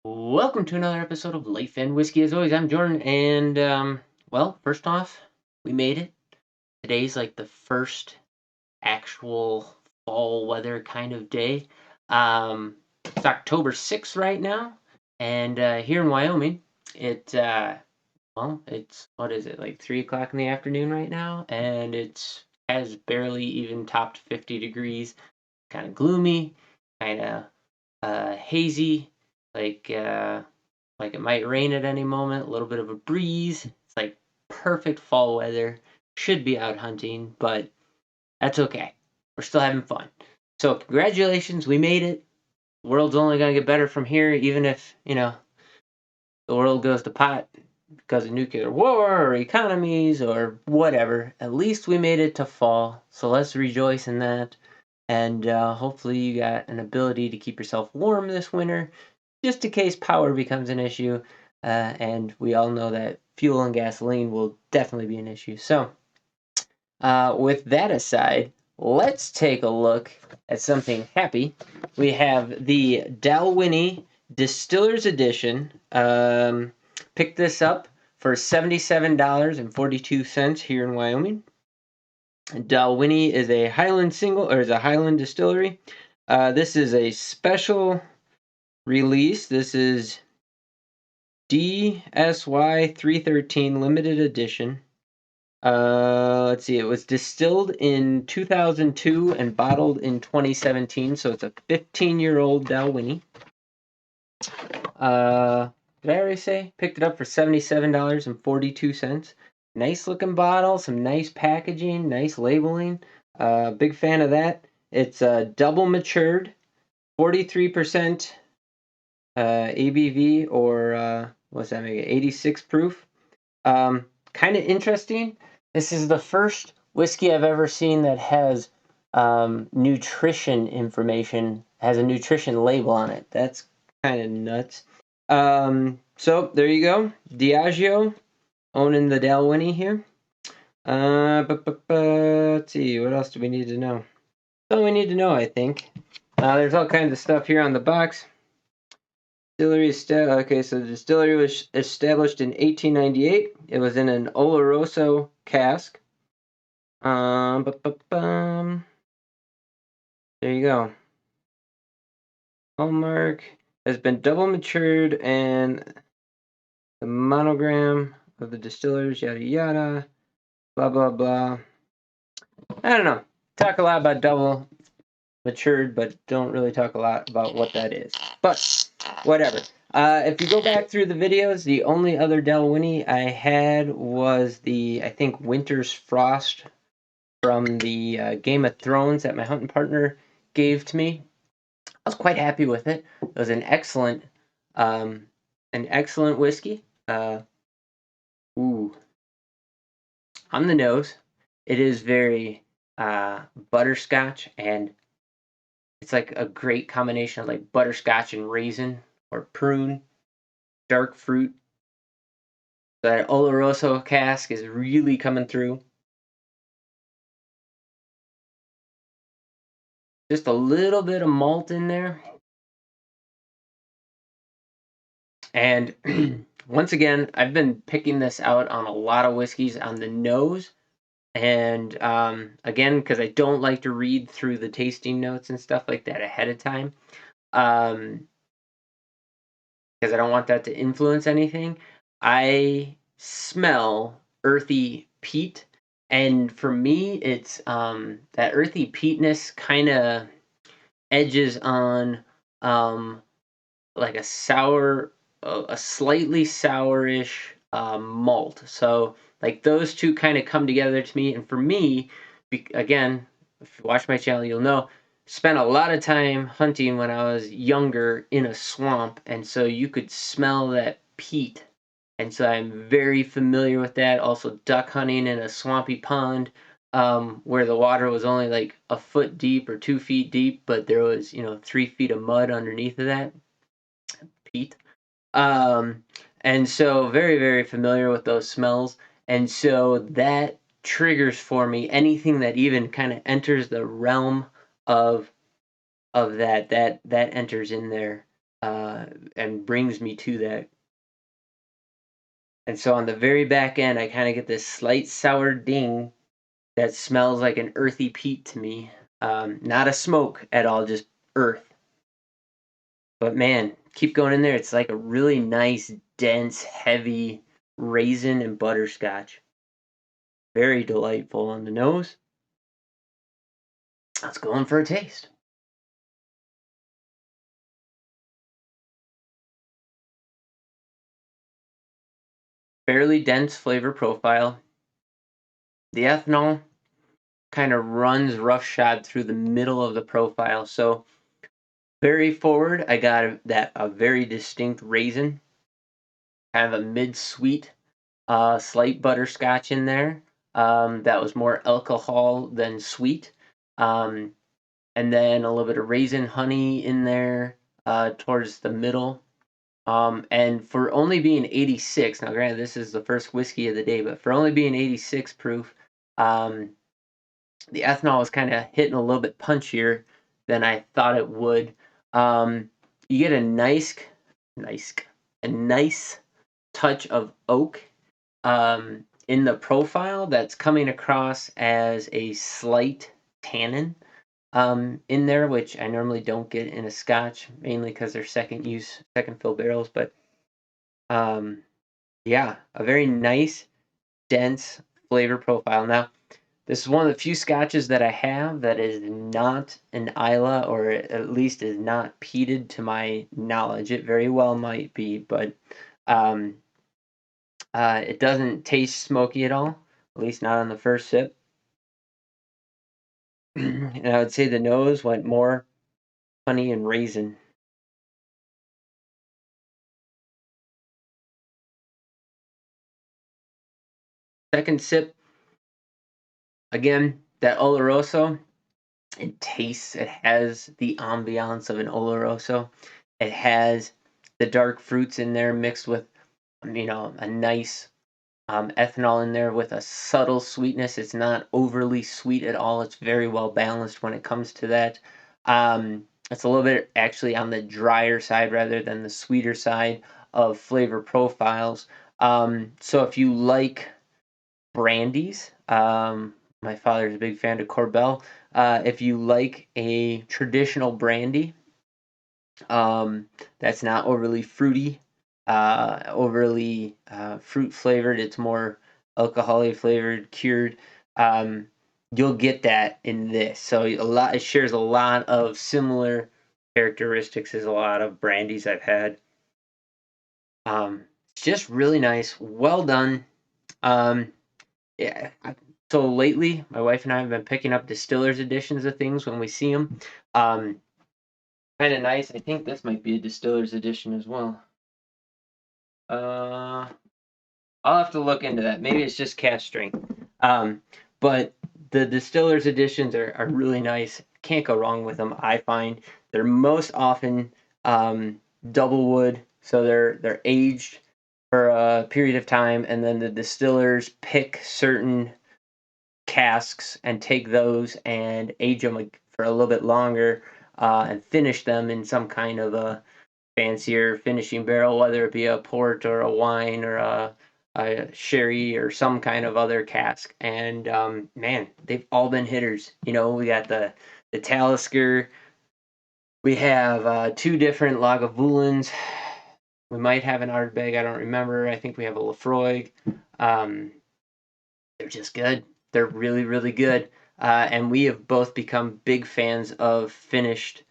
Welcome to another episode of Life and Whiskey. As always, I'm Jordan, and well, first off, we made it. Today's like the first actual fall weather kind of day. It's October 6th right now, and here in Wyoming, it's what is it, like 3 o'clock in the afternoon right now, and it's has barely even topped 50 degrees. Kind of gloomy, kind of hazy, like uh, like it might rain at any moment. A little bit of a breeze. It's like perfect fall weather. Should be out hunting, but that's okay. We're still having fun. So congratulations, we made it. The world's only gonna get better from here, even if the world goes to pot because of nuclear war or economies or whatever. At least we made it to fall, so let's rejoice in that. And hopefully, you got an ability to keep yourself warm this winter, just in case power becomes an issue. And we all know that fuel and gasoline will definitely be an issue. So, with that aside, let's take a look at something happy. We have the Dalwhinnie Distillers Edition. Picked this up for $77.42 here in Wyoming. Dalwhinnie is a Highland distillery. This is a special release. This is DSY 313 limited edition. Let's see. It was distilled in 2002 and bottled in 2017, so it's a 15-year-old Dalwhinnie. Did I already say? Picked it up for $77.42. Nice looking bottle, some nice packaging, nice labeling. Big fan of that. It's double matured, 43% ABV, or what's that make it? 86 proof. Kind of interesting. This is the first whiskey I've ever seen that has nutrition information, has a nutrition label on it. That's kind of nuts. So there you go. Diageo owning the Dalwhinnie here. Let's see, what else do we need to know? That's all we need to know, I think. There's all kinds of stuff here on the box. Okay, so the distillery was established in 1898. It was in an Oloroso cask. There you go. Hallmark has been double matured, and the monogram of the distillers, yada yada, blah blah blah. I don't know. Talk a lot about double matured, but don't really talk a lot about what that is. But whatever. If you go back through the videos, the only other Dalwhinnie I had was I think Winter's Frost from the Game of Thrones that my hunting partner gave to me. I was quite happy with it. It was an excellent whiskey. Ooh, on the nose, it is very butterscotch, and it's like a great combination of like butterscotch and raisin or prune, dark fruit. That Oloroso cask is really coming through. Just a little bit of malt in there. And once again, I've been picking this out on a lot of whiskeys on the nose. And again, because I don't like to read through the tasting notes and stuff like that ahead of time, because I don't want that to influence anything, I smell earthy peat. And for me, it's that earthy peatness kind of edges on like a slightly sourish malt. So like those two kind of come together to me. And for me, again, if you watch my channel, you'll know. Spent a lot of time hunting when I was younger in a swamp, and so you could smell that peat. And so I'm very familiar with that. Also, duck hunting in a swampy pond where the water was only like a foot deep or 2 feet deep, but there was 3 feet of mud underneath of that peat. Um, and so very, very familiar with those smells. And so that triggers for me anything that even kind of enters the realm of that enters in there. and brings me to that. And so on the very back end, I kind of get this slight sour ding that smells like an earthy peat to me. Not a smoke at all, just earth. But man, keep going in there. It's like a really nice, dense, heavy raisin and butterscotch. Very delightful on the nose. Let's go in for a taste. Fairly dense flavor profile. The ethanol kind of runs roughshod through the middle of the profile. So very forward, I got a very distinct raisin, kind of a mid-sweet, slight butterscotch in there. That was more alcohol than sweet. Um, and then a little bit of raisin honey in there towards the middle. And for only being 86, now granted this is the first whiskey of the day, but for only being 86 proof, um, the ethanol was kind of hitting a little bit punchier than I thought it would. You get nice, a nice touch of oak in the profile that's coming across as a slight tannin in there, which I normally don't get in a Scotch, mainly because they're second fill barrels. But um, yeah, a very nice, dense flavor profile. Now, this is one of the few Scotches that I have that is not an Isla, or at least is not peated to my knowledge. It very well might be, but um, it doesn't taste smoky at all, at least not on the first sip. And I would say the nose went more honey and raisin. Second sip, again, that Oloroso, it has the ambiance of an Oloroso. It has the dark fruits in there mixed with, a nice ethanol in there with a subtle sweetness. It's not overly sweet at all. It's very well balanced when it comes to that. It's a little bit actually on the drier side rather than the sweeter side of flavor profiles. So if you like brandies, my father's a big fan of Corbel. If you like a traditional brandy, that's not overly fruity, overly fruit flavored. It's more alcoholic flavored, cured. Um, you'll get that in this. So it shares a lot of similar characteristics as a lot of brandies I've had. It's just really nice, well done. Um, yeah. So lately, my wife and I have been picking up Distillers editions of things when we see them. Um, Kind of nice. I think this might be a Distillers edition as well. Uh, I'll have to look into that. Maybe it's just cast strength. But the Distillers editions are really nice. Can't go wrong with them. I find they're most often double wood, so they're aged for a period of time, and then the distillers pick certain casks and take those and age them for a little bit longer and finish them in some kind of a fancier finishing barrel, whether it be a port or a wine or a sherry or some kind of other cask. And man, they've all been hitters. We got the Talisker. We have two different Lagavulins. We might have an Ardbeg. I don't remember. I think we have a Lafroig. Um, they're just good. They're really, really good. And we have both become big fans of finished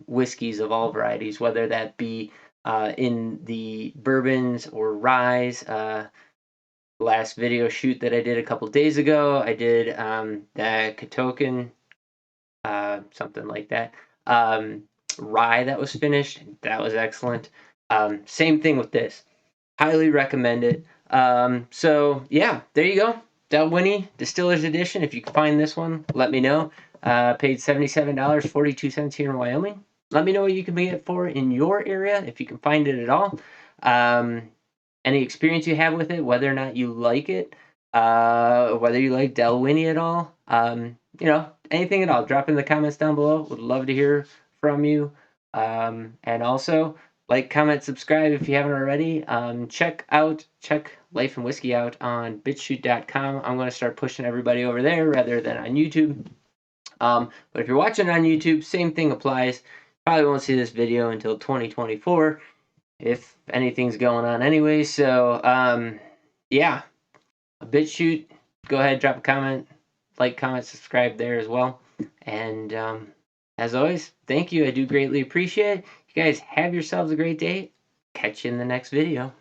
whiskeys of all varieties, whether that be in the bourbons or ryes. Last video shoot that I did a couple days ago, I did that Katoken, something like that. Rye that was finished. That was excellent. Same thing with this. Highly recommend it. So yeah, there you go. Dalwhinnie Distillers Edition. If you can find this one, let me know. Paid $77.42 here in Wyoming. Let me know what you can get it for in your area if you can find it at all. Um, any experience you have with it, whether or not you like it, whether you like Dalwhinnie at all. Anything at all. Drop in the comments down below. Would love to hear from you. And also like, comment, subscribe if you haven't already. Check Life and Whiskey out on bitchute.com. I'm going to start pushing everybody over there rather than on YouTube. But if you're watching on YouTube, same thing applies. Probably won't see this video until 2024, if anything's going on anyway. So, yeah, a BitChute. Go ahead, drop a comment, like, comment, subscribe there as well. And as always, thank you. I do greatly appreciate it. You guys have yourselves a great day. Catch you in the next video.